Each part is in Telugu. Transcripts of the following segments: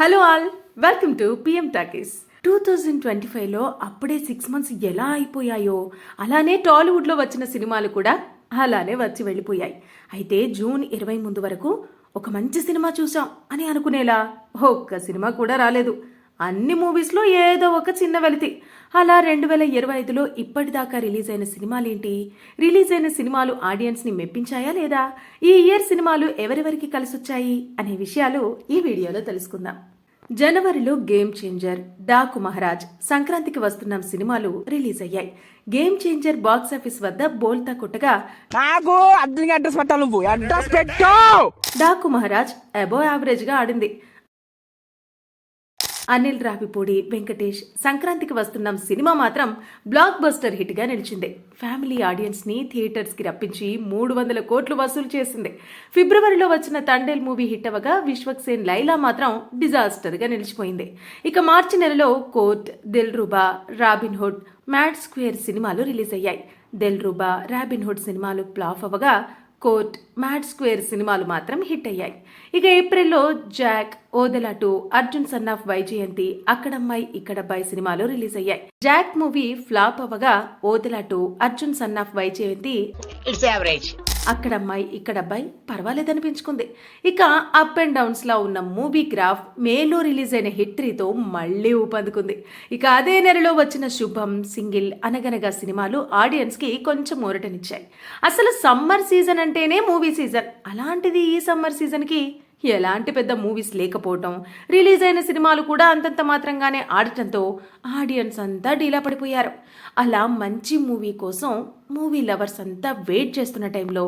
Hello all, welcome to PM talkies. 2025లో అప్పుడే 6 months ఎలా అయిపోయాయో అలానే టాలీవుడ్లో వచ్చిన సినిమాలు కూడా అలానే వచ్చి వెళ్ళిపోయాయి. అయితే జూన్ 20 ముందు వరకు ఒక మంచి సినిమా చూసాం అని అనుకునేలా ఒక్క సినిమా కూడా రాలేదు. అన్ని మూవీస్లో ఏదో ఒక చిన్న వెలితి. అలా 2025లో ఇప్పటిదాకా రిలీజ్ అయిన సినిమాలేంటి, రిలీజ్ అయిన సినిమాలు ఆడియన్స్ని మెప్పించాయా లేదా, ఈ ఇయర్ సినిమాలు ఎవరెవరికి కలిసొచ్చాయి అనే విషయాలు ఈ వీడియోలో తెలుసుకుందాం. జనవరిలో గేమ్ చేంజర్, డాకు మహారాజ్, సంక్రాంతికి వస్తున్నాం సినిమాలు రిలీజ్ అయ్యాయి. గేమ్ చేంజర్ బాక్సాఫీస్ వద్ద బోల్తా కొట్టగా డాకు మహారాజ్ అబో యావరేజ్ గా ఆడింది. అనిల్ రావిపూడి, వెంకటేష్ సంక్రాంతికి వస్తున్నాం సినిమా మాత్రం బ్లాక్ బస్టర్ హిట్ గా నిలిచింది. ఫ్యామిలీ ఆడియన్స్ ని థియేటర్స్ కి రప్పించి 300 కోట్లు వసూలు చేసింది. ఫిబ్రవరిలో వచ్చిన తండేల్ మూవీ హిట్ అవగా విశ్వక్సేన్ లైలా మాత్రం డిజాస్టర్ గా నిలిచిపోయింది. ఇక మార్చి నెలలో Court, Dil Ruba, Robin Hood, Mad Square సినిమాలు రిలీజ్ అయ్యాయి. దిల్ రూబా, రాబిన్ హుడ్ సినిమాలు ఫ్లాప్ అవగా కోర్ట్, మ్యాడ్ స్క్వేర్ సినిమాలు మాత్రం హిట్ అయ్యాయి. ఇక ఏప్రిల్లో Jack, Odela 2, Arjun son of Vaijayanthi, అక్కడమ్మాయి ఇక్కడబ్బాయి సినిమాలు రిలీజ్ అయ్యాయి. జాక్ మూవీ ఫ్లాప్ అవగా ఓదెలా 2, అర్జున్ సన్ ఆఫ్ వైజయంతి అక్కడమ్మాయి ఇక్కడబ్బాయి పర్వాలేదనిపించుకుంది. ఇక అప్ అండ్ డౌన్స్ లా ఉన్న మూవీ గ్రాఫ్ మేలో రిలీజ్ అయిన హిట్ 3తో మళ్లీ ఊపందుకుంది. ఇక అదే నెలలో వచ్చిన శుభం, సింగిల్, అనగనగా సినిమాలు ఆడియన్స్ కి కొంచెం ఊరటనిచ్చాయి. అసలు సమ్మర్ సీజన్ అంటేనే మూవీ సీజన్, అలాంటిది ఈ సమ్మర్ సీజన్ కి ఎలాంటి పెద్ద మూవీస్ లేకపోవటం, రిలీజ్ అయిన సినిమాలు కూడా అంతంత మాత్రంగానే ఆడటంతో ఆడియన్స్ అంతా డీలా పడిపోయారు. అలా మంచి మూవీ కోసం మూవీ లవర్స్ అంతా వెయిట్ చేస్తున్న టైంలో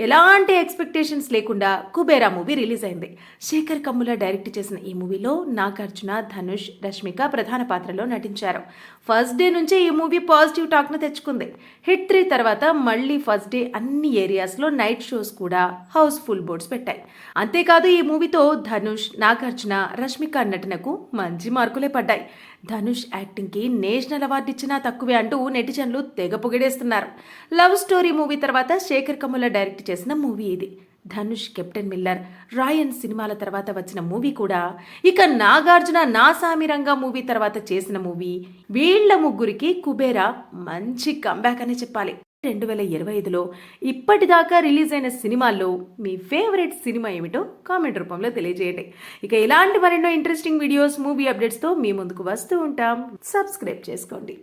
ఎలాంటి ఎక్స్పెక్టేషన్స్ లేకుండా కుబేరా మూవీ రిలీజ్ అయింది. శేఖర్ కమ్ముల డైరెక్ట్ చేసిన ఈ మూవీలో నాగార్జున, ధనుష్, రష్మిక ప్రధాన పాత్రలో నటించారు. ఫస్ట్ డే నుంచే ఈ మూవీ పాజిటివ్ టాక్ను తెచ్చుకుంది. హిట్ 3 తర్వాత మళ్ళీ ఫస్ట్ డే అన్ని ఏరియాస్లో నైట్ షోస్ కూడా హౌస్ఫుల్ బోర్డ్స్ పెట్టాయి. అంతేకాదు ఈ మూవీతో ధనుష్, నాగార్జున, రష్మిక నటనకు మంచి మార్కులే పడ్డాయి. ధనుష్ యాక్టింగ్కి నేషనల్ అవార్డు ఇచ్చినా తక్కువే అంటూ నెటిజన్లు తెగ పొగిడేస్తున్నారు. లవ్ స్టోరీ మూవీ తర్వాత శేఖర్ కమ్ముల డైరెక్ట్ చేసిన మూవీ ఇది. ధనుష్, కెప్టెన్ మిల్లర్, రాయన్ సినిమాల తర్వాత వచ్చిన మూవీ కూడా, ఇక నాగార్జున నాసామిరంగా మూవీ తర్వాత చేసిన మూవీ, వీళ్ల ముగ్గురికి కుబేరా మంచి కంబ్యాక్ అని చెప్పాలి. 2025లో ఇప్పటిదాకా రిలీజ్ అయిన సినిమాల్లో మీ ఫేవరెట్ సినిమా ఏమిటో కామెంట్ రూపంలో తెలియజేయండి. ఇక ఇలాంటి మరెన్నో ఇంట్రెస్టింగ్ వీడియోస్, మూవీ అప్డేట్స్తో మీ ముందుకు వస్తూ ఉంటాం. సబ్స్క్రైబ్ చేసుకోండి.